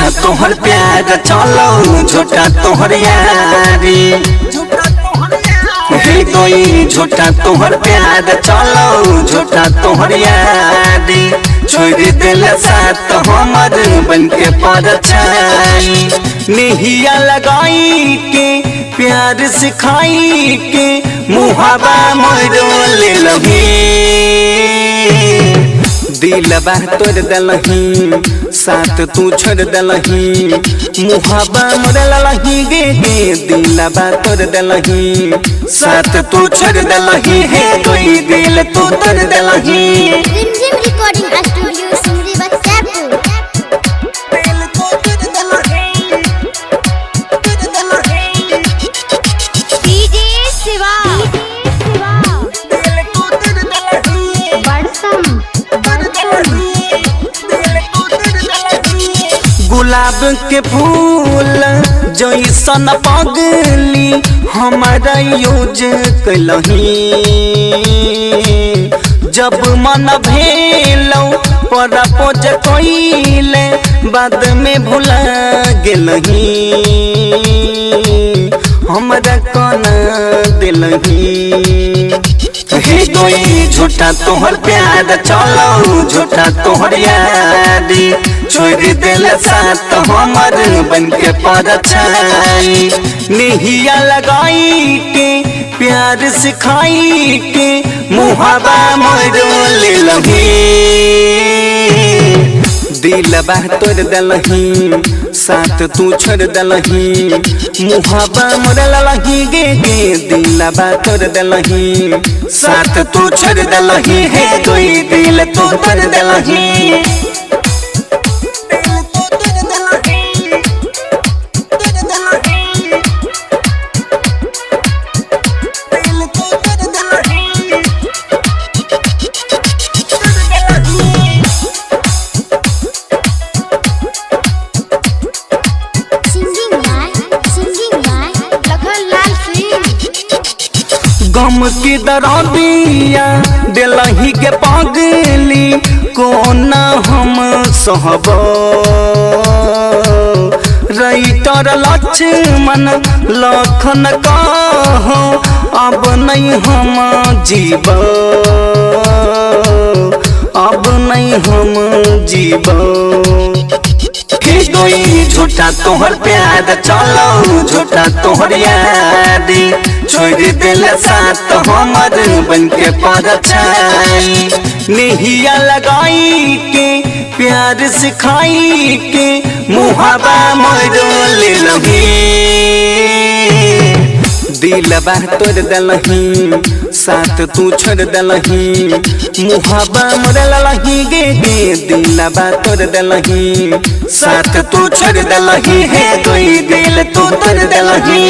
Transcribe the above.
झूठा तोहर प्यार चलो झूठा तोहर यारी हे कोई झूठा तोहर प्यार चलो झूठा तोहर यारी छोड़ दिल साथ हमर बन के परछाई निहिया लगाई के प्यार सिखाई के मुहाबा मोरो ले लही दिलबा तोड़ दलही साथ तू छोड़ दलही मुहाबा मोर ललही गे दिलबा तोड़ दलही साथ तू छोड़ दलही हे कोई दिल तू तोड़ दलही Rimjhim recording studio Simri Bakhtiyarpur. DJ Shiva गुलाब के फूल जैसन पगली हमारा यूज कलही जब मन भेलो पर पोज कोइले बाद में भुला गेलही हमरा कोना दिलही हे कोई झूठा तोहर प्यार चलो झूठा तोहर यारी छोड़ दिल साथ हमर बन के परछाई निहिया लगाई के प्यार सिखाई के मुहाबा मोरो ले लही दिलबा तोड़ दलही साथ तू छोड़ दलही मुहाबा मोर ललही गे दिलबा तोड़ दलही साथ तू छोड़ दलही हे कोई दिल तू तोड़ दलही गम की दरदिया दिलही के पागली कोना हम सहब राइटर लक्ष्मण लखन कहो अब नहीं हम जीव अब नहीं हम जीव कोई झूठा तोहर प्यार चलो झूठा तोहर यारी छोड़ दिल साथ हमर बन के परछाई निहिया लगाई के प्यार सिखाई के मुहाबा मोरो ले लही दिलबा तोड़ दलही साथ तू छोड़ दलही मुहाबा मोर ललही गे दिलबा तोड़ दलही साथ तू छोड़ दलही हे कोई दिल तू तोड़ दलही।